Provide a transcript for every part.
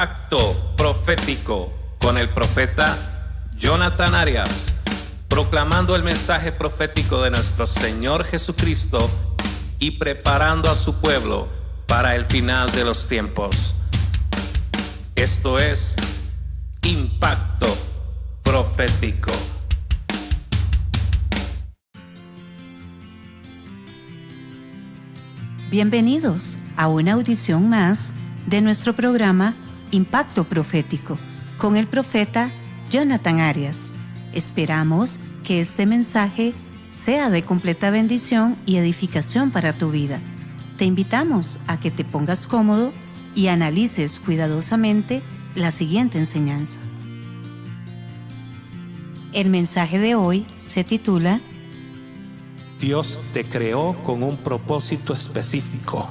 Impacto Profético con el profeta Jonathan Arias, proclamando el mensaje profético de nuestro Señor Jesucristo y preparando a su pueblo para el final de los tiempos. Esto es Impacto Profético. Bienvenidos a una audición más de nuestro programa Impacto Profético con el profeta Jonathan Arias. Esperamos que este mensaje sea de completa bendición y edificación para tu vida. Te invitamos a que te pongas cómodo y analices cuidadosamente la siguiente enseñanza. El mensaje de hoy se titula Dios te creó con un propósito específico.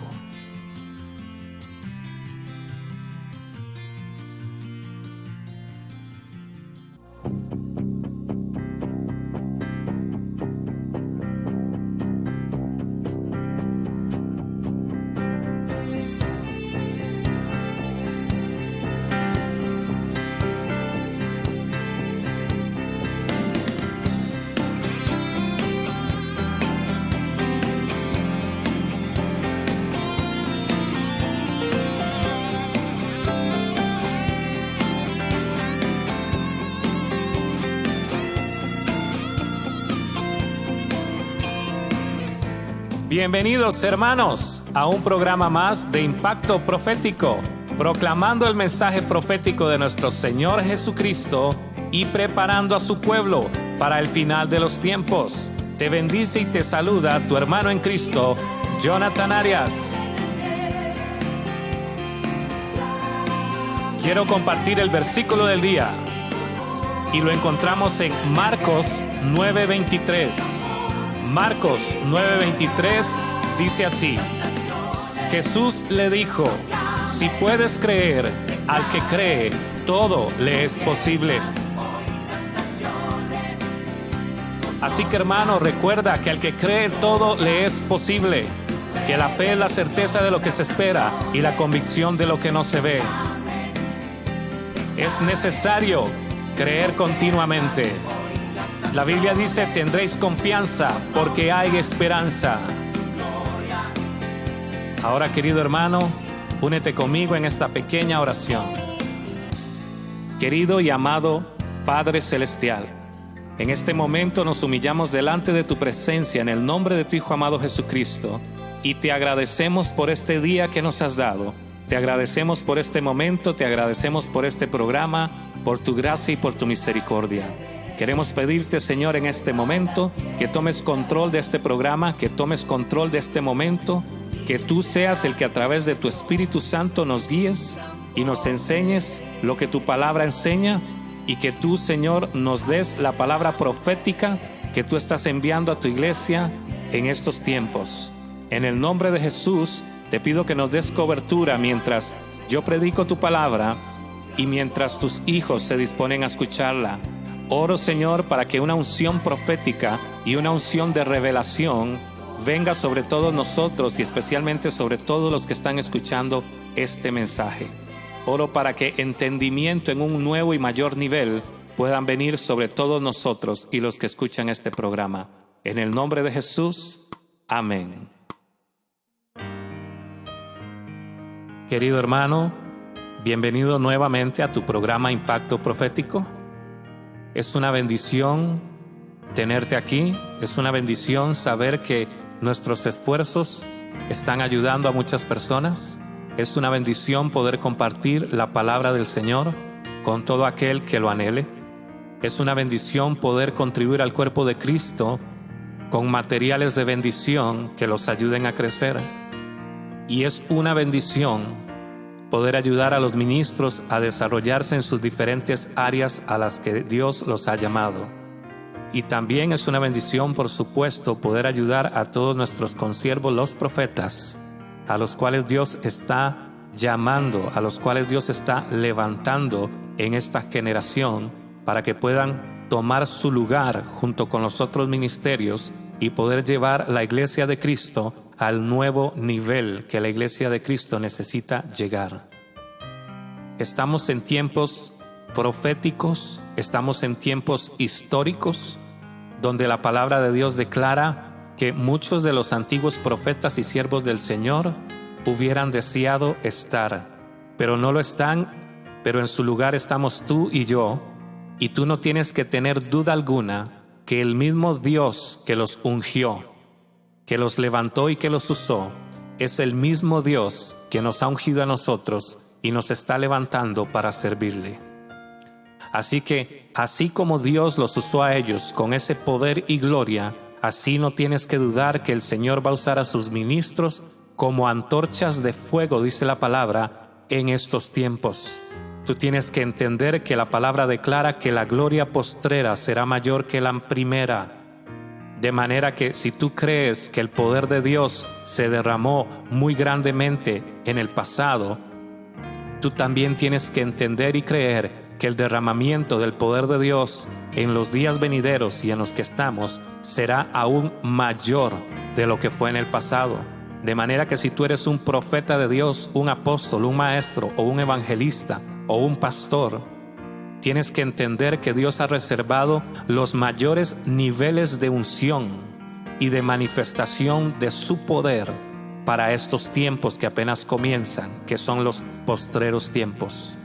Bienvenidos, hermanos, a un programa más de Impacto Profético, proclamando el mensaje profético de nuestro Señor Jesucristo y preparando a su pueblo para el final de los tiempos. Te bendice y te saluda tu hermano en Cristo, Jonathan Arias. Quiero compartir el versículo del día y lo encontramos en Marcos 9:23. Marcos 9:23 dice así: Jesús le dijo, si puedes creer, al que cree, todo le es posible. Así que, hermano, recuerda que al que cree todo le es posible, que la fe es la certeza de lo que se espera y la convicción de lo que no se ve. Es necesario creer continuamente. La Biblia dice, tendréis confianza porque hay esperanza. Ahora, querido hermano, únete conmigo en esta pequeña oración. Querido y amado Padre Celestial, en este momento nos humillamos delante de tu presencia en el nombre de tu Hijo amado Jesucristo y te agradecemos por este día que nos has dado. Te agradecemos por este momento, te agradecemos por este programa, por tu gracia y por tu misericordia. Queremos pedirte, Señor, en este momento, que tomes control de este programa, que tomes control de este momento, que tú seas el que a través de tu Espíritu Santo nos guíes y nos enseñes lo que tu palabra enseña, y que tú, Señor, nos des la palabra profética que tú estás enviando a tu iglesia en estos tiempos. En el nombre de Jesús, te pido que nos des cobertura mientras yo predico tu palabra y mientras tus hijos se disponen a escucharla. Oro, Señor, para que una unción profética y una unción de revelación venga sobre todos nosotros y especialmente sobre todos los que están escuchando este mensaje. Oro para que entendimiento en un nuevo y mayor nivel puedan venir sobre todos nosotros y los que escuchan este programa. En el nombre de Jesús, amén. Querido hermano, bienvenido nuevamente a tu programa Impacto Profético. Es una bendición tenerte aquí, es una bendición saber que nuestros esfuerzos están ayudando a muchas personas. Es una bendición poder compartir la palabra del Señor con todo aquel que lo anhele. Es una bendición poder contribuir al cuerpo de Cristo con materiales de bendición que los ayuden a crecer. Y es una bendición poder ayudar a los ministros a desarrollarse en sus diferentes áreas a las que Dios los ha llamado. Y también es una bendición, por supuesto, poder ayudar a todos nuestros consiervos, los profetas, a los cuales Dios está llamando, a los cuales Dios está levantando en esta generación para que puedan tomar su lugar junto con los otros ministerios y poder llevar la iglesia de Cristo al nuevo nivel que la iglesia de Cristo necesita llegar. Estamos en tiempos proféticos, estamos en tiempos históricos, donde la palabra de Dios declara que muchos de los antiguos profetas y siervos del Señor hubieran deseado estar, pero no lo están, pero en su lugar estamos tú y yo, y tú no tienes que tener duda alguna que el mismo Dios que los ungió, que los levantó y que los usó, es el mismo Dios que nos ha ungido a nosotros y nos está levantando para servirle. Así que, así como Dios los usó a ellos con ese poder y gloria, así no tienes que dudar que el Señor va a usar a sus ministros como antorchas de fuego, dice la palabra, en estos tiempos. Tú tienes que entender que la palabra declara que la gloria postrera será mayor que la primera. De manera que si tú crees que el poder de Dios se derramó muy grandemente en el pasado, tú también tienes que entender y creer que el derramamiento del poder de Dios en los días venideros y en los que estamos será aún mayor de lo que fue en el pasado. De manera que si tú eres un profeta de Dios, un apóstol, un maestro o un evangelista o un pastor, tienes que entender que Dios ha reservado los mayores niveles de unción y de manifestación de su poder para estos tiempos que apenas comienzan, que son los postreros tiempos.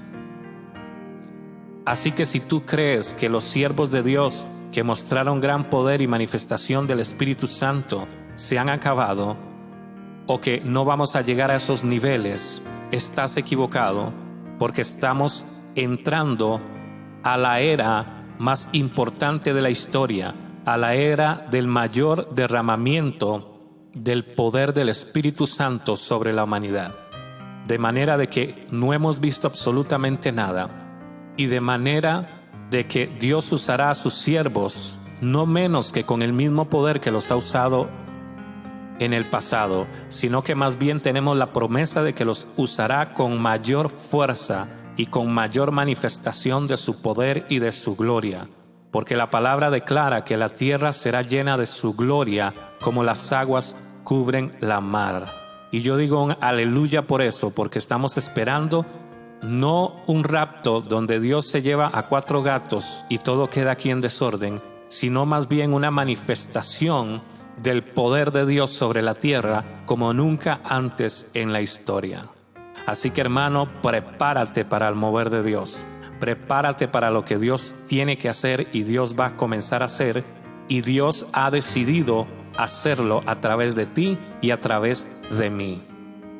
Así que si tú crees que los siervos de Dios que mostraron gran poder y manifestación del Espíritu Santo se han acabado, o que no vamos a llegar a esos niveles, estás equivocado, porque estamos entrando a la era más importante de la historia, a la era del mayor derramamiento del poder del Espíritu Santo sobre la humanidad. De manera de que no hemos visto absolutamente nada, y de manera de que Dios usará a sus siervos no menos que con el mismo poder que los ha usado en el pasado, sino que más bien tenemos la promesa de que los usará con mayor fuerza y con mayor manifestación de su poder y de su gloria, porque la palabra declara que la tierra será llena de su gloria como las aguas cubren la mar. Y yo digo un aleluya por eso, porque estamos esperando no un rapto donde Dios se lleva a 4 gatos y todo queda aquí en desorden, sino más bien una manifestación del poder de Dios sobre la tierra como nunca antes en la historia. Así que, hermano, prepárate para el mover de Dios. Prepárate para lo que Dios tiene que hacer y Dios va a comenzar a hacer, y Dios ha decidido hacerlo a través de ti y a través de mí.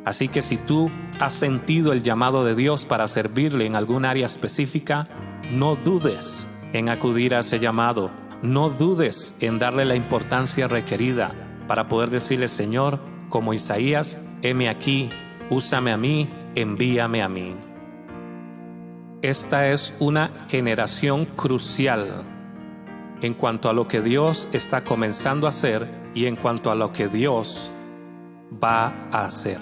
Así que si tú has sentido el llamado de Dios para servirle en algún área específica, no dudes en acudir a ese llamado. No dudes en darle la importancia requerida para poder decirle: Señor, como Isaías, heme aquí, úsame a mí, envíame a mí. Esta es una generación crucial en cuanto a lo que Dios está comenzando a hacer y en cuanto a lo que Dios va a hacer.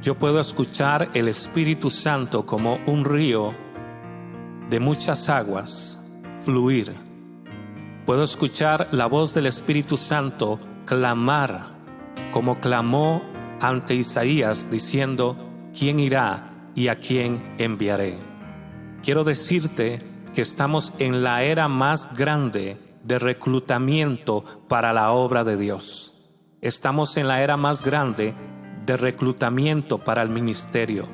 Yo puedo escuchar el Espíritu Santo como un río de muchas aguas fluir. Puedo escuchar la voz del Espíritu Santo clamar como clamó ante Isaías diciendo: ¿quién irá y a quién enviaré? Quiero decirte que estamos en la era más grande de reclutamiento para la obra de Dios. Estamos en la era más grande de reclutamiento para el ministerio.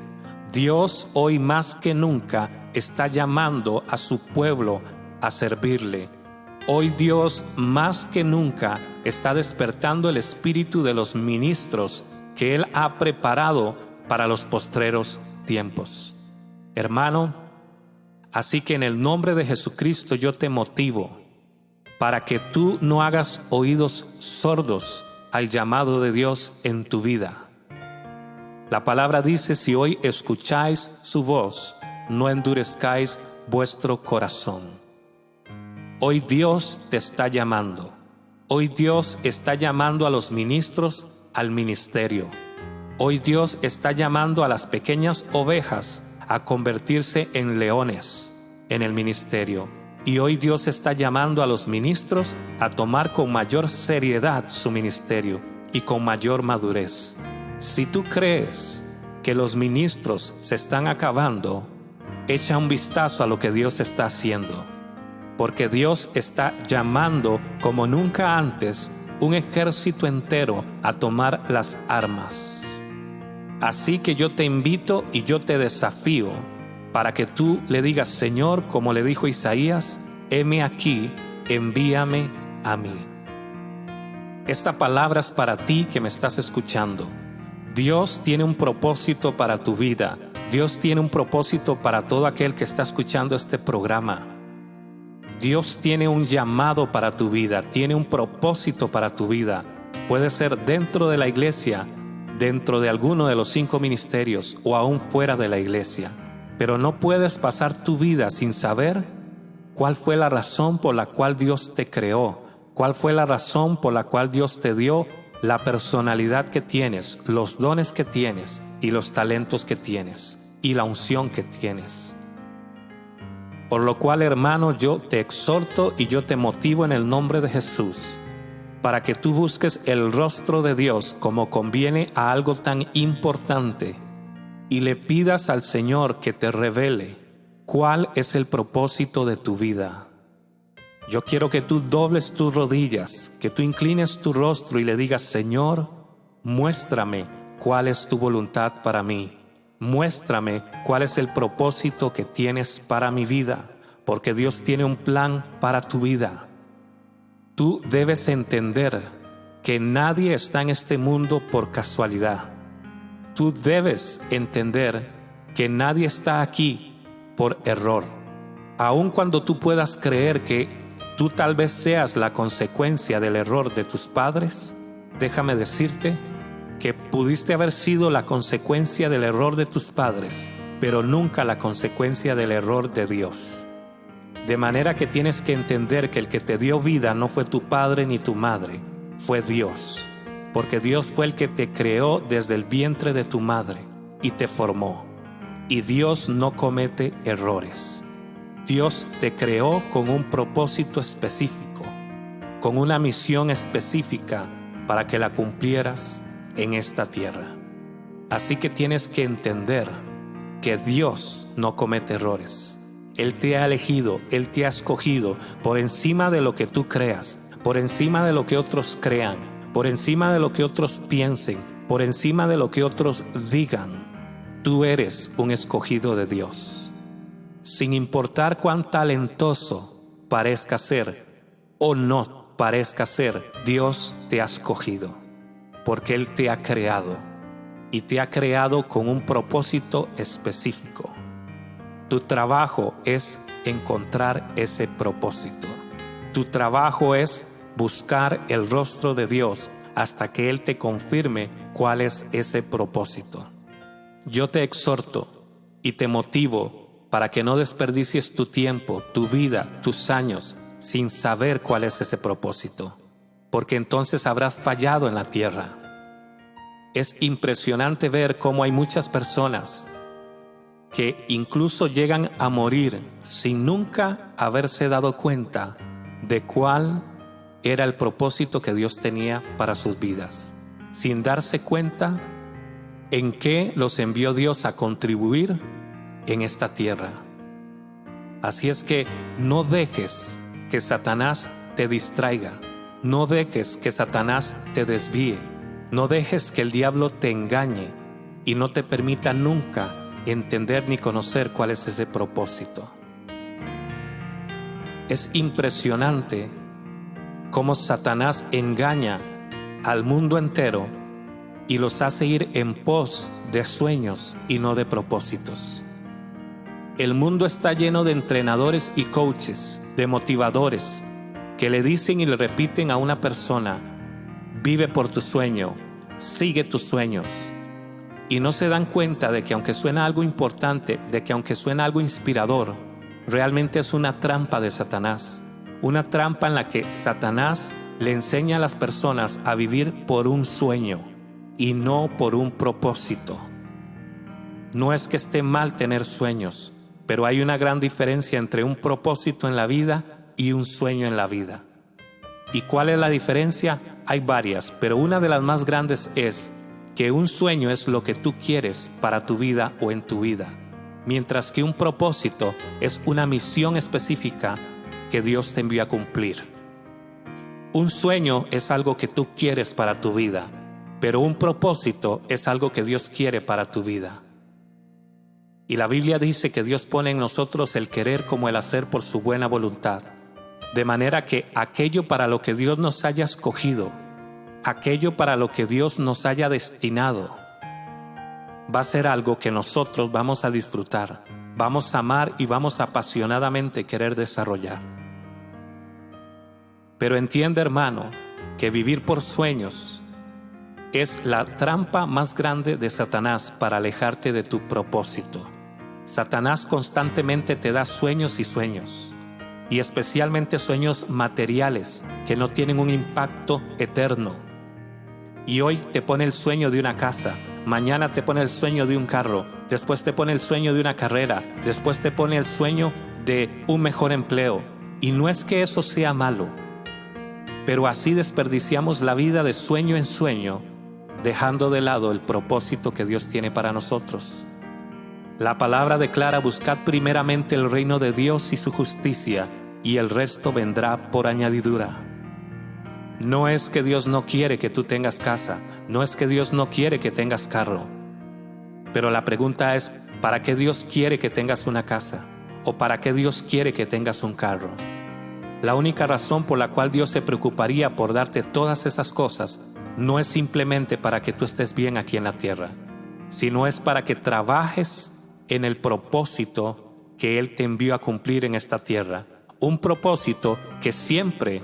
Dios hoy más que nunca está llamando a su pueblo a servirle. Hoy Dios más que nunca está despertando el espíritu de los ministros que Él ha preparado para los postreros tiempos. Hermano, así que en el nombre de Jesucristo yo te motivo para que tú no hagas oídos sordos al llamado de Dios en tu vida. La palabra dice: si hoy escucháis su voz, no endurezcáis vuestro corazón. Hoy Dios te está llamando. Hoy Dios está llamando a los ministros al ministerio. Hoy Dios está llamando a las pequeñas ovejas a convertirse en leones en el ministerio. Y hoy Dios está llamando a los ministros a tomar con mayor seriedad su ministerio y con mayor madurez. Si tú crees que los ministros se están acabando, echa un vistazo a lo que Dios está haciendo. Porque Dios está llamando como nunca antes un ejército entero a tomar las armas. Así que yo te invito y yo te desafío para que tú le digas: Señor, como le dijo Isaías, heme aquí, envíame a mí. Esta palabra es para ti que me estás escuchando. Dios tiene un propósito para tu vida. Dios tiene un propósito para todo aquel que está escuchando este programa. Dios tiene un llamado para tu vida, tiene un propósito para tu vida. Puede ser dentro de la iglesia, dentro de alguno de los 5 ministerios o aún fuera de la iglesia. Pero no puedes pasar tu vida sin saber cuál fue la razón por la cual Dios te creó, cuál fue la razón por la cual Dios te dio la personalidad que tienes, los dones que tienes y los talentos que tienes y la unción que tienes. Por lo cual, hermano, yo te exhorto y yo te motivo en el nombre de Jesús para que tú busques el rostro de Dios como conviene a algo tan importante y le pidas al Señor que te revele cuál es el propósito de tu vida. Yo quiero que tú dobles tus rodillas, que tú inclines tu rostro y le digas: Señor, muéstrame cuál es tu voluntad para mí. Muéstrame cuál es el propósito que tienes para mi vida, porque Dios tiene un plan para tu vida. Tú debes entender que nadie está en este mundo por casualidad. Tú debes entender que nadie está aquí por error. Aun cuando tú puedas creer que tú tal vez seas la consecuencia del error de tus padres, déjame decirte que pudiste haber sido la consecuencia del error de tus padres, pero nunca la consecuencia del error de Dios. De manera que tienes que entender que el que te dio vida no fue tu padre ni tu madre, fue Dios. Porque Dios fue el que te creó desde el vientre de tu madre y te formó. Y Dios no comete errores. Dios te creó con un propósito específico, con una misión específica para que la cumplieras en esta tierra. Así que tienes que entender que Dios no comete errores. Él te ha elegido, Él te ha escogido por encima de lo que tú creas, por encima de lo que otros crean, por encima de lo que otros piensen, por encima de lo que otros digan. Tú eres un escogido de Dios. Sin importar cuán talentoso parezca ser o no parezca ser, Dios te ha escogido. Porque Él te ha creado y te ha creado con un propósito específico. Tu trabajo es encontrar ese propósito. Tu trabajo es buscar el rostro de Dios hasta que Él te confirme cuál es ese propósito. Yo te exhorto y te motivo para que no desperdicies tu tiempo, tu vida, tus años sin saber cuál es ese propósito. Porque entonces habrás fallado en la tierra. Es impresionante ver cómo hay muchas personas que incluso llegan a morir sin nunca haberse dado cuenta de cuál era el propósito que Dios tenía para sus vidas, sin darse cuenta en qué los envió Dios a contribuir en esta tierra. Así es que no dejes que Satanás te distraiga. No dejes que Satanás te desvíe. No dejes que el diablo te engañe y no te permita nunca entender ni conocer cuál es ese propósito. Es impresionante cómo Satanás engaña al mundo entero y los hace ir en pos de sueños y no de propósitos. El mundo está lleno de entrenadores y coaches, de motivadores, que le dicen y le repiten a una persona: vive por tu sueño, sigue tus sueños. Y no se dan cuenta de que aunque suena algo importante, de que aunque suena algo inspirador, realmente es una trampa de Satanás. Una trampa en la que Satanás le enseña a las personas a vivir por un sueño y no por un propósito. No es que esté mal tener sueños, pero hay una gran diferencia entre un propósito en la vida y un sueño en la vida. ¿Y cuál es la diferencia? Hay varias, pero una de las más grandes es que un sueño es lo que tú quieres para tu vida o en tu vida, mientras que un propósito es una misión específica que Dios te envió a cumplir. Un sueño es algo que tú quieres para tu vida, pero un propósito es algo que Dios quiere para tu vida. Y la Biblia dice que Dios pone en nosotros el querer como el hacer por su buena voluntad, de manera que aquello para lo que Dios nos haya escogido, aquello para lo que Dios nos haya destinado, va a ser algo que nosotros vamos a disfrutar, vamos a amar y vamos a apasionadamente querer desarrollar. Pero entiende, hermano, que vivir por sueños es la trampa más grande de Satanás para alejarte de tu propósito. Satanás constantemente te da sueños y sueños, y especialmente sueños materiales que no tienen un impacto eterno. Y hoy te pone el sueño de una casa, mañana te pone el sueño de un carro, después te pone el sueño de una carrera, después te pone el sueño de un mejor empleo. Y no es que eso sea malo, pero así desperdiciamos la vida de sueño en sueño, dejando de lado el propósito que Dios tiene para nosotros. La palabra declara: buscad primeramente el reino de Dios y su justicia, y el resto vendrá por añadidura. No es que Dios no quiere que tú tengas casa, no es que Dios no quiere que tengas carro, pero la pregunta es: ¿para qué Dios quiere que tengas una casa? ¿O para qué Dios quiere que tengas un carro? La única razón por la cual Dios se preocuparía por darte todas esas cosas no es simplemente para que tú estés bien aquí en la tierra, sino es para que trabajes en el propósito que Él te envió a cumplir en esta tierra. Un propósito que siempre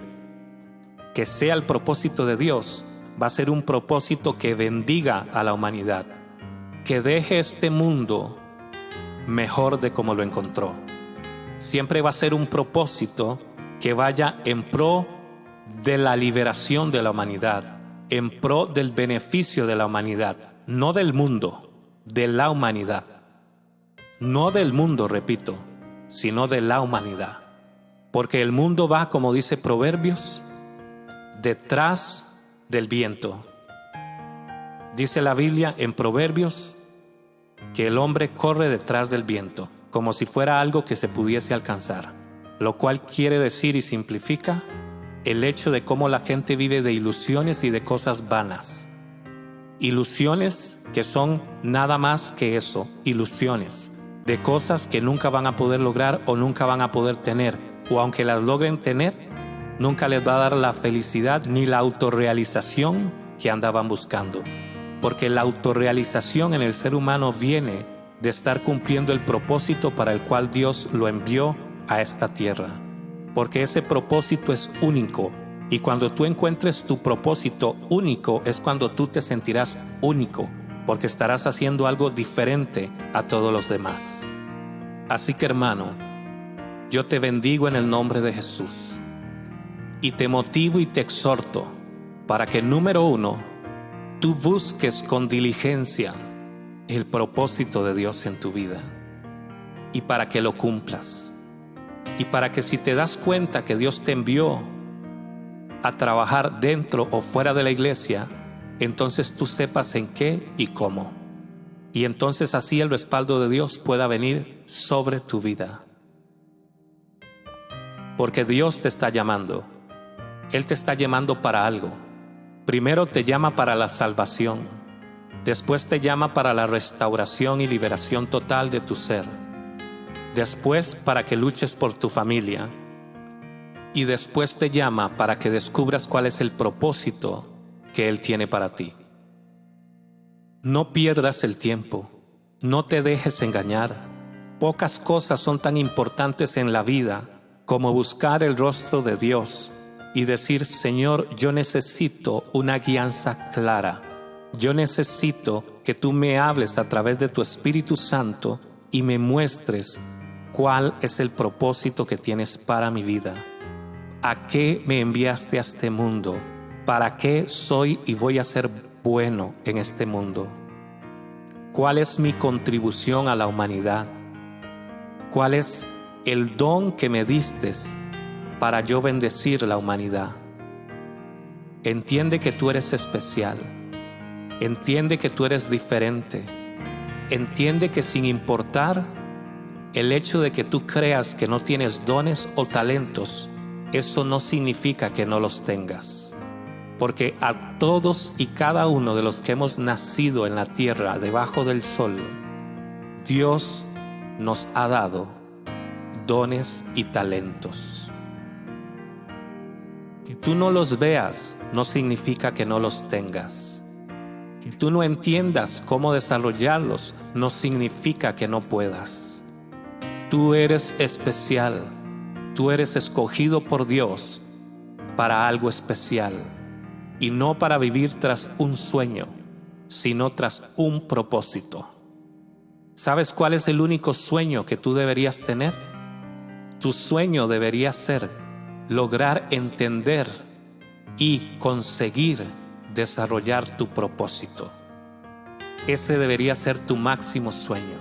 que sea el propósito de Dios va a ser un propósito que bendiga a la humanidad, que deje este mundo mejor de como lo encontró. Siempre va a ser un propósito que vaya en pro de la liberación de la humanidad, en pro del beneficio de la humanidad, no del mundo, de la humanidad. No del mundo, repito, sino de la humanidad. Porque el mundo va, como dice Proverbios, detrás del viento. Dice la Biblia en Proverbios que el hombre corre detrás del viento, como si fuera algo que se pudiese alcanzar, lo cual quiere decir y simplifica el hecho de cómo la gente vive de ilusiones y de cosas vanas. Ilusiones que son nada más que eso, ilusiones de cosas que nunca van a poder lograr o nunca van a poder tener, o aunque las logren tener, nunca les va a dar la felicidad ni la autorrealización que andaban buscando. Porque la autorrealización en el ser humano viene de estar cumpliendo el propósito para el cual Dios lo envió a esta tierra. Porque ese propósito es único, y cuando tú encuentres tu propósito único es cuando tú te sentirás único, porque estarás haciendo algo diferente a todos los demás. Así que, hermano, yo te bendigo en el nombre de Jesús y te motivo y te exhorto para que, número uno, tú busques con diligencia el propósito de Dios en tu vida, y para que lo cumplas, y para que si te das cuenta que Dios te envió a trabajar dentro o fuera de la iglesia, entonces tú sepas en qué y cómo, y entonces así el respaldo de Dios pueda venir sobre tu vida. Porque Dios te está llamando. Él te está llamando para algo. Primero te llama para la salvación, después te llama para la restauración y liberación total de tu ser, después para que luches por tu familia, y después te llama para que descubras cuál es el propósito que Él tiene para ti. No pierdas el tiempo, no te dejes engañar. Pocas cosas son tan importantes en la vida como buscar el rostro de Dios y decir: Señor, yo necesito una guianza clara. Yo necesito que tú me hables a través de tu Espíritu Santo y me muestres cuál es el propósito que tienes para mi vida. ¿A qué me enviaste a este mundo? ¿Para qué soy y voy a ser bueno en este mundo? ¿Cuál es mi contribución a la humanidad? ¿Cuál es el don que me diste para yo bendecir la humanidad? Entiende que tú eres especial. Entiende que tú eres diferente. Entiende que sin importar el hecho de que tú creas que no tienes dones o talentos, eso no significa que no los tengas. Porque a todos y cada uno de los que hemos nacido en la tierra, debajo del sol, Dios nos ha dado dones y talentos. Que tú no los veas no significa que no los tengas. Que tú no entiendas cómo desarrollarlos no significa que no puedas. Tú eres especial. Tú eres escogido por Dios para algo especial. Y no para vivir tras un sueño, sino tras un propósito. ¿Sabes cuál es el único sueño que tú deberías tener? Tu sueño debería ser lograr entender y conseguir desarrollar tu propósito. Ese debería ser tu máximo sueño.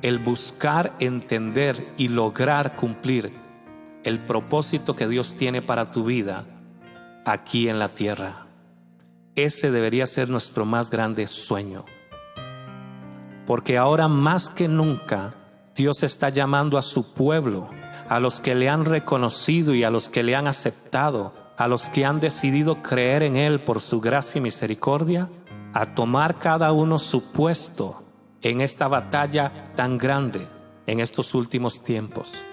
El buscar, entender y lograr cumplir el propósito que Dios tiene para tu vida aquí en la tierra. Ese debería ser nuestro más grande sueño. Porque ahora más que nunca Dios está llamando a su pueblo, a los que le han reconocido y a los que le han aceptado, a los que han decidido creer en Él por su gracia y misericordia, a tomar cada uno su puesto en esta batalla tan grande en estos últimos tiempos.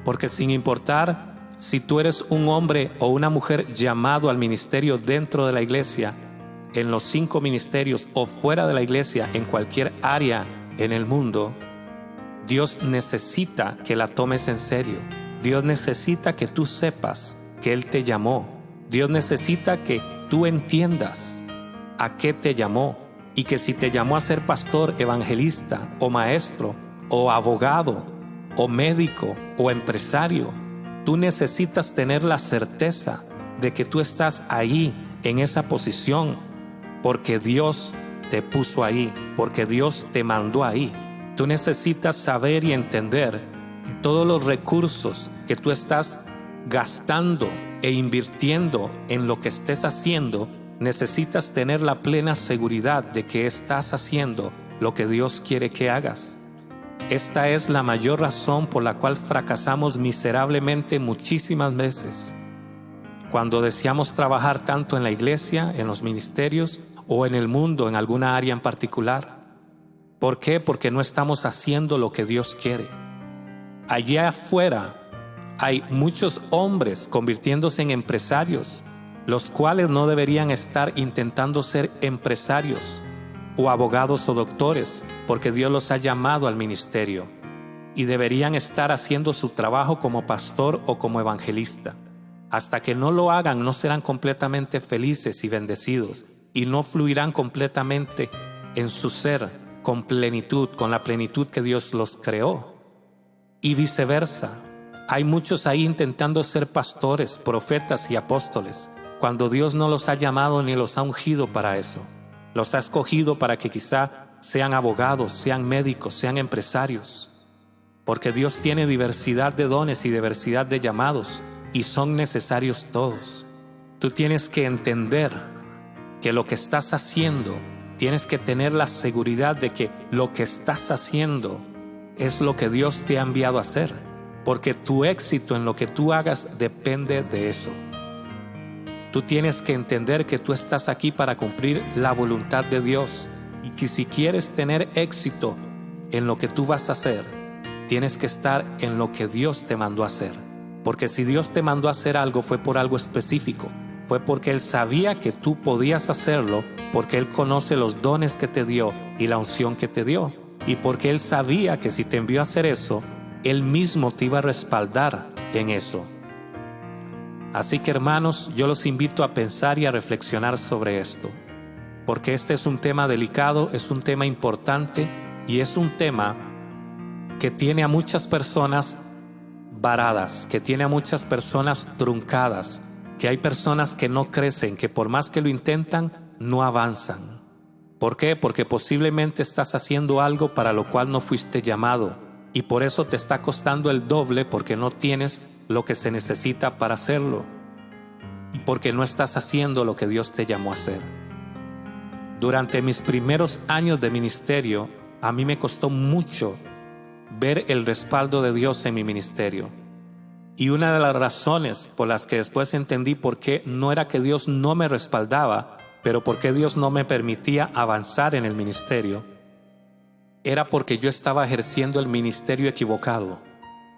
Porque sin importar si tú eres un hombre o una mujer llamado al ministerio dentro de la iglesia, en los 5 ministerios o fuera de la iglesia, en cualquier área en el mundo, Dios necesita que la tomes en serio. Dios necesita que tú sepas que Él te llamó. Dios necesita que tú entiendas a qué te llamó, y que si te llamó a ser pastor, evangelista o maestro o abogado o médico o empresario, tú necesitas tener la certeza de que tú estás ahí en esa posición porque Dios te puso ahí, porque Dios te mandó ahí. Tú necesitas saber y entender que todos los recursos que tú estás gastando e invirtiendo en lo que estés haciendo, necesitas tener la plena seguridad de que estás haciendo lo que Dios quiere que hagas. Esta es la mayor razón por la cual fracasamos miserablemente muchísimas veces. Cuando deseamos trabajar tanto en la iglesia, en los ministerios o en el mundo, en alguna área en particular. ¿Por qué? Porque no estamos haciendo lo que Dios quiere. Allá afuera hay muchos hombres convirtiéndose en empresarios, los cuales no deberían estar intentando ser empresarios o abogados o doctores, porque Dios los ha llamado al ministerio, y deberían estar haciendo su trabajo como pastor o como evangelista. Hasta que no lo hagan, no serán completamente felices y bendecidos, y no fluirán completamente en su ser con plenitud, con la plenitud que Dios los creó. Y viceversa, hay muchos ahí intentando ser pastores, profetas y apóstoles, cuando Dios no los ha llamado ni los ha ungido para eso. Los ha escogido para que quizá sean abogados, sean médicos, sean empresarios. Porque Dios tiene diversidad de dones y diversidad de llamados, y son necesarios todos. Tú tienes que entender que lo que estás haciendo, tienes que tener la seguridad de que lo que estás haciendo es lo que Dios te ha enviado a hacer, porque tu éxito en lo que tú hagas depende de eso. Tú tienes que entender que tú estás aquí para cumplir la voluntad de Dios, y que si quieres tener éxito en lo que tú vas a hacer, tienes que estar en lo que Dios te mandó a hacer. Porque si Dios te mandó a hacer algo, fue por algo específico. Fue porque Él sabía que tú podías hacerlo, porque Él conoce los dones que te dio y la unción que te dio. Y porque Él sabía que si te envió a hacer eso, Él mismo te iba a respaldar en eso. Así que, hermanos, yo los invito a pensar y a reflexionar sobre esto. Porque este es un tema delicado, es un tema importante y es un tema que tiene a muchas personas varadas, que tiene a muchas personas truncadas, que hay personas que no crecen, que por más que lo intentan, no avanzan. ¿Por qué? Porque posiblemente estás haciendo algo para lo cual no fuiste llamado, y por eso te está costando el doble, porque no tienes lo que se necesita para hacerlo, y porque no estás haciendo lo que Dios te llamó a hacer. Durante mis primeros años de ministerio, a mí me costó mucho ver el respaldo de Dios en mi ministerio. Y una de las razones por las que después entendí por qué no era que Dios no me respaldaba, pero por qué Dios no me permitía avanzar en el ministerio, era porque yo estaba ejerciendo el ministerio equivocado.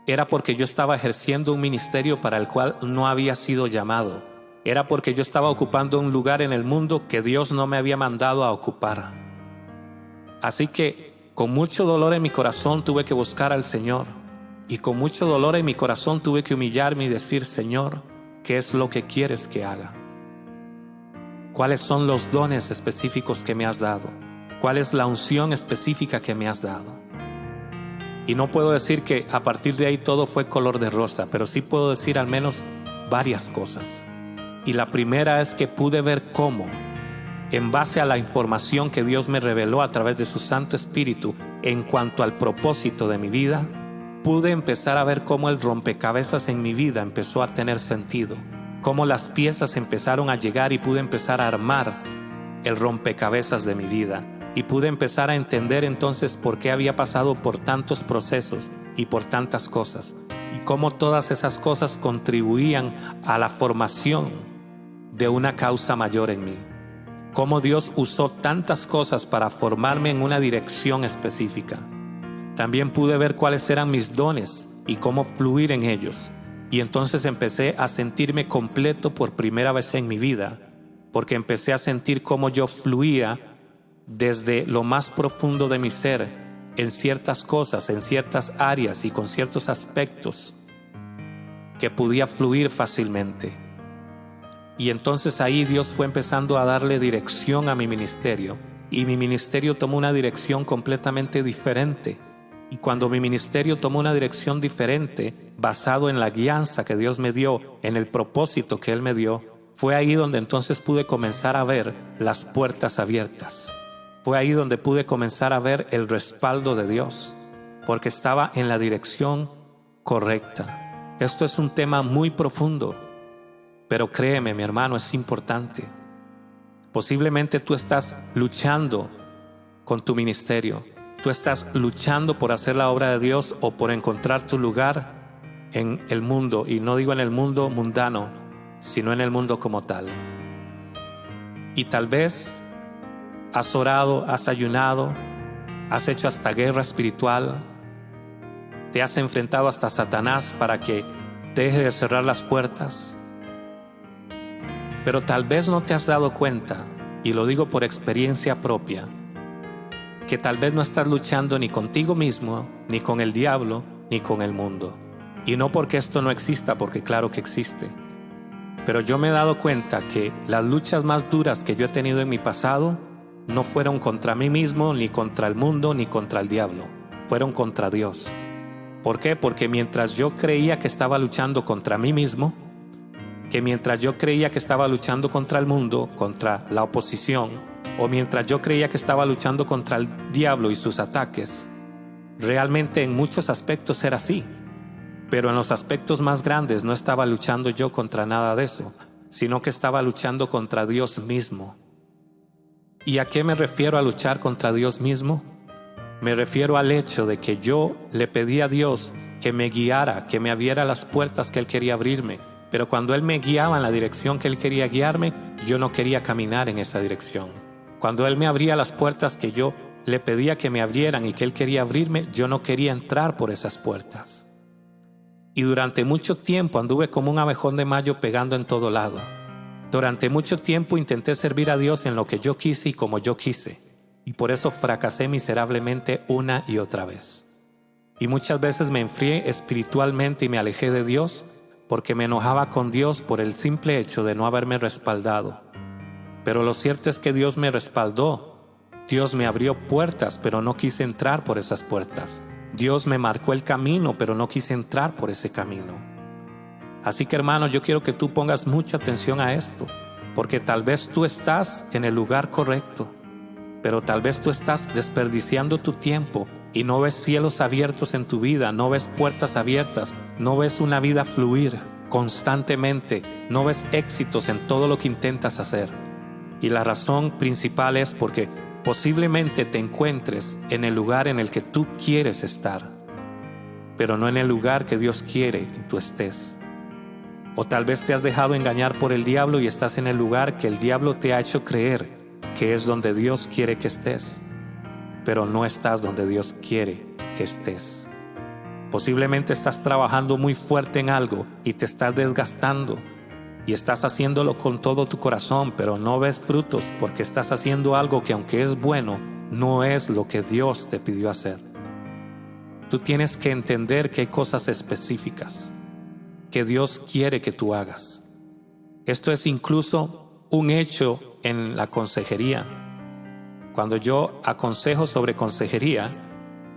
Era porque yo estaba ejerciendo un ministerio para el cual no había sido llamado. Era porque yo estaba ocupando un lugar en el mundo que Dios no me había mandado a ocupar. Así que con mucho dolor en mi corazón tuve que buscar al Señor. Y con mucho dolor en mi corazón tuve que humillarme y decir: Señor, ¿qué es lo que quieres que haga? ¿Cuáles son los dones específicos que me has dado? ¿Cuál es la unción específica que me has dado? Y no puedo decir que a partir de ahí todo fue color de rosa, pero sí puedo decir al menos varias cosas. Y la primera es que pude ver cómo, en base a la información que Dios me reveló a través de su Santo Espíritu en cuanto al propósito de mi vida, pude empezar a ver cómo el rompecabezas en mi vida empezó a tener sentido, cómo las piezas empezaron a llegar y pude empezar a armar el rompecabezas de mi vida. Y pude empezar a entender entonces por qué había pasado por tantos procesos y por tantas cosas, y cómo todas esas cosas contribuían a la formación de una causa mayor en mí. Cómo Dios usó tantas cosas para formarme en una dirección específica. También pude ver cuáles eran mis dones y cómo fluir en ellos. Y entonces empecé a sentirme completo por primera vez en mi vida, porque empecé a sentir cómo yo fluía desde lo más profundo de mi ser en ciertas cosas, en ciertas áreas y con ciertos aspectos que podía fluir fácilmente. Y entonces ahí Dios fue empezando a darle dirección a mi ministerio, y mi ministerio tomó una dirección completamente diferente. Y cuando mi ministerio tomó una dirección diferente, basado en la guianza que Dios me dio, en el propósito que Él me dio, fue ahí donde entonces pude comenzar a ver las puertas abiertas. Fue ahí donde pude comenzar a ver el respaldo de Dios, porque estaba en la dirección correcta. Esto es un tema muy profundo, pero créeme, mi hermano, es importante. Posiblemente tú estás luchando con tu ministerio. Tú estás luchando por hacer la obra de Dios o por encontrar tu lugar en el mundo. Y no digo en el mundo mundano, sino en el mundo como tal. Y tal vez has orado, has ayunado, has hecho hasta guerra espiritual, te has enfrentado hasta Satanás para que deje de cerrar las puertas. Pero tal vez no te has dado cuenta, y lo digo por experiencia propia, que tal vez no estás luchando ni contigo mismo, ni con el diablo, ni con el mundo. Y no porque esto no exista, porque claro que existe. Pero yo me he dado cuenta que las luchas más duras que yo he tenido en mi pasado no fueron contra mí mismo, ni contra el mundo, ni contra el diablo. Fueron contra Dios. ¿Por qué? Porque mientras yo creía que estaba luchando contra mí mismo, que mientras yo creía que estaba luchando contra el mundo, contra la oposición, o mientras yo creía que estaba luchando contra el diablo y sus ataques, realmente en muchos aspectos era así. Pero en los aspectos más grandes no estaba luchando yo contra nada de eso, sino que estaba luchando contra Dios mismo. ¿Y a qué me refiero a luchar contra Dios mismo? Me refiero al hecho de que yo le pedí a Dios que me guiara, que me abriera las puertas que Él quería abrirme. Pero cuando Él me guiaba en la dirección que Él quería guiarme, yo no quería caminar en esa dirección. Cuando Él me abría las puertas que yo le pedía que me abrieran y que Él quería abrirme, yo no quería entrar por esas puertas. Y durante mucho tiempo anduve como un abejón de mayo pegando en todo lado. Durante mucho tiempo intenté servir a Dios en lo que yo quise y como yo quise. Y por eso fracasé miserablemente una y otra vez. Y muchas veces me enfrié espiritualmente y me alejé de Dios porque me enojaba con Dios por el simple hecho de no haberme respaldado. Pero lo cierto es que Dios me respaldó. Dios me abrió puertas, pero no quise entrar por esas puertas. Dios me marcó el camino, pero no quise entrar por ese camino. Así que, hermano, yo quiero que tú pongas mucha atención a esto, porque tal vez tú estás en el lugar correcto, pero tal vez tú estás desperdiciando tu tiempo y no ves cielos abiertos en tu vida, no ves puertas abiertas, no ves una vida fluir constantemente, no ves éxitos en todo lo que intentas hacer. Y la razón principal es porque posiblemente te encuentres en el lugar en el que tú quieres estar, pero no en el lugar que Dios quiere que tú estés. O tal vez te has dejado engañar por el diablo y estás en el lugar que el diablo te ha hecho creer que es donde Dios quiere que estés, pero no estás donde Dios quiere que estés. Posiblemente estás trabajando muy fuerte en algo y te estás desgastando y estás haciéndolo con todo tu corazón, pero no ves frutos porque estás haciendo algo que, aunque es bueno, no es lo que Dios te pidió hacer. Tú tienes que entender que hay cosas específicas que Dios quiere que tú hagas. Esto es incluso un hecho en la consejería. Cuando yo aconsejo sobre consejería,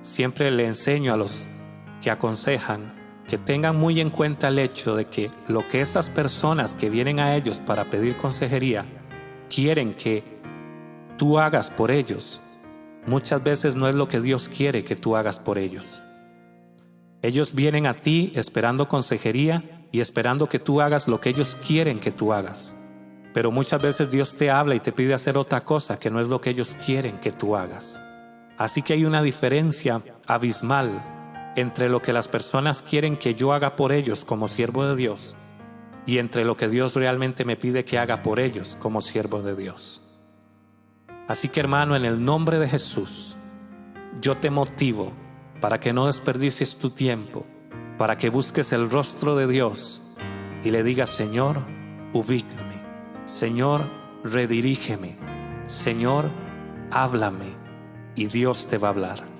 siempre le enseño a los que aconsejan que tengan muy en cuenta el hecho de que lo que esas personas que vienen a ellos para pedir consejería quieren que tú hagas por ellos, muchas veces no es lo que Dios quiere que tú hagas por ellos. Ellos vienen a ti esperando consejería y esperando que tú hagas lo que ellos quieren que tú hagas. Pero muchas veces Dios te habla y te pide hacer otra cosa que no es lo que ellos quieren que tú hagas. Así que hay una diferencia abismal entre lo que las personas quieren que yo haga por ellos como siervo de Dios y entre lo que Dios realmente me pide que haga por ellos como siervo de Dios. Así que, hermano, en el nombre de Jesús, yo te motivo para que no desperdicies tu tiempo, para que busques el rostro de Dios y le digas: Señor, ubícame, Señor, redirígeme, Señor, háblame, y Dios te va a hablar.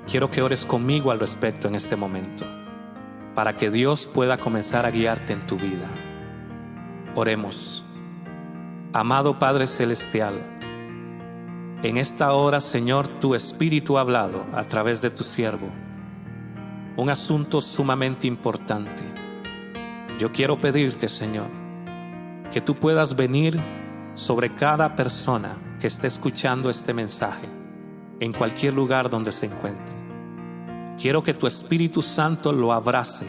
Quiero que ores conmigo al respecto en este momento, para que Dios pueda comenzar a guiarte en tu vida. Oremos. Amado Padre Celestial, en esta hora, Señor, tu Espíritu ha hablado a través de tu siervo un asunto sumamente importante. Yo quiero pedirte, Señor, que tú puedas venir sobre cada persona que esté escuchando este mensaje, en cualquier lugar donde se encuentre. Quiero que tu Espíritu Santo lo abrace,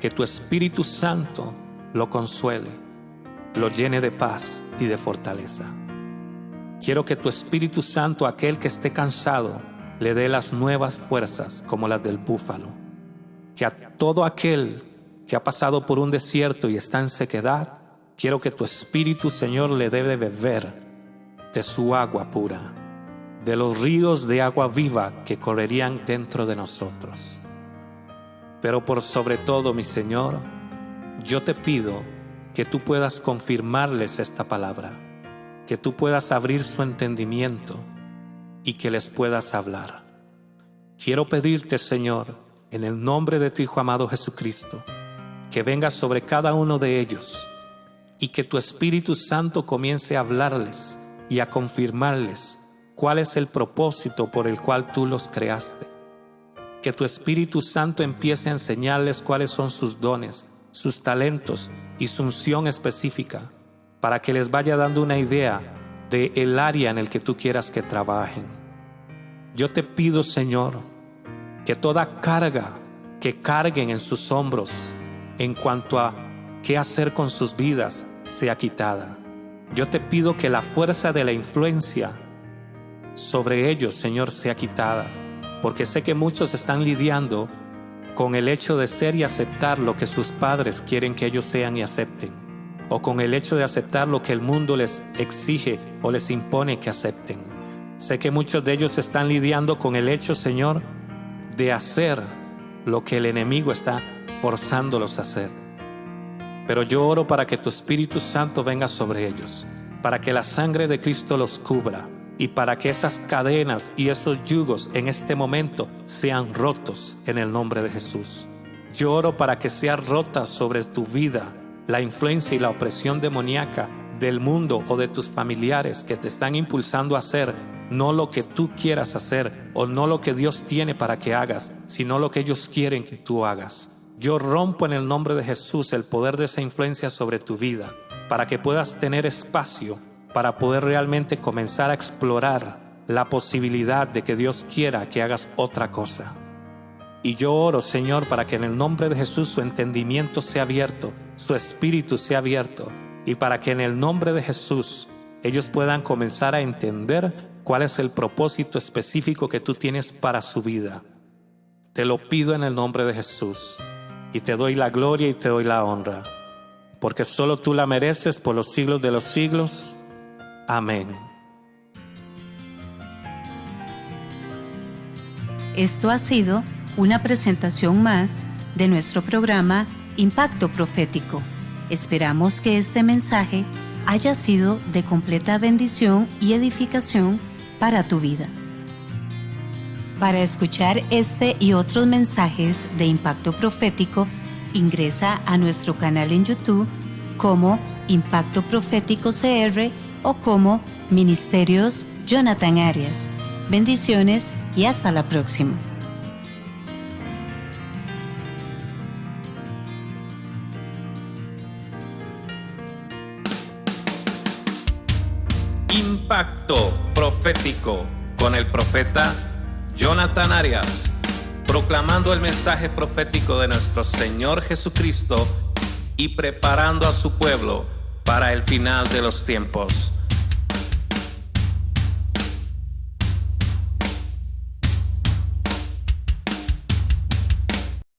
que tu Espíritu Santo lo consuele, lo llene de paz y de fortaleza. Quiero que tu Espíritu Santo, a aquel que esté cansado, le dé las nuevas fuerzas como las del búfalo. Que a todo aquel que ha pasado por un desierto y está en sequedad, quiero que tu Espíritu, Señor, le dé de beber de su agua pura, de los ríos de agua viva que correrían dentro de nosotros. Pero por sobre todo, mi Señor, yo te pido que tú puedas confirmarles esta palabra, que tú puedas abrir su entendimiento y que les puedas hablar. Quiero pedirte, Señor, en el nombre de tu Hijo amado Jesucristo, que vengas sobre cada uno de ellos y que tu Espíritu Santo comience a hablarles y a confirmarles cuál es el propósito por el cual tú los creaste. Que tu Espíritu Santo empiece a enseñarles cuáles son sus dones, sus talentos y su unción específica, para que les vaya dando una idea del área en el que tú quieras que trabajen. Yo te pido, Señor, que toda carga que carguen en sus hombros en cuanto a qué hacer con sus vidas sea quitada. Yo te pido que la fuerza de la influencia sobre ellos, Señor, sea quitada, porque sé que muchos están lidiando con el hecho de ser y aceptar lo que sus padres quieren que ellos sean y acepten, o con el hecho de aceptar lo que el mundo les exige o les impone que acepten. Sé que muchos de ellos están lidiando con el hecho, Señor, de hacer lo que el enemigo está forzándolos a hacer. Pero yo oro para que tu Espíritu Santo venga sobre ellos, para que la sangre de Cristo los cubra y para que esas cadenas y esos yugos en este momento sean rotos en el nombre de Jesús. Yo oro para que sea rota sobre tu vida la influencia y la opresión demoníaca del mundo o de tus familiares que te están impulsando a hacer no lo que tú quieras hacer o no lo que Dios tiene para que hagas, sino lo que ellos quieren que tú hagas. Yo rompo en el nombre de Jesús el poder de esa influencia sobre tu vida, para que puedas tener espacio para poder realmente comenzar a explorar la posibilidad de que Dios quiera que hagas otra cosa. Y yo oro, Señor, para que en el nombre de Jesús su entendimiento sea abierto, su espíritu sea abierto, y para que en el nombre de Jesús ellos puedan comenzar a entender cuál es el propósito específico que tú tienes para su vida. Te lo pido en el nombre de Jesús y te doy la gloria y te doy la honra, porque solo tú la mereces por los siglos de los siglos. Amén. Esto ha sido una presentación más de nuestro programa Impacto Profético. Esperamos que este mensaje haya sido de completa bendición y edificación para tu vida. Para escuchar este y otros mensajes de Impacto Profético, ingresa a nuestro canal en YouTube como Impacto Profético CR o como Ministerios Jonathan Arias. Bendiciones y hasta la próxima. Impacto Profético con el profeta Jonathan Arias, proclamando el mensaje profético de nuestro Señor Jesucristo y preparando a su pueblo para el final de los tiempos.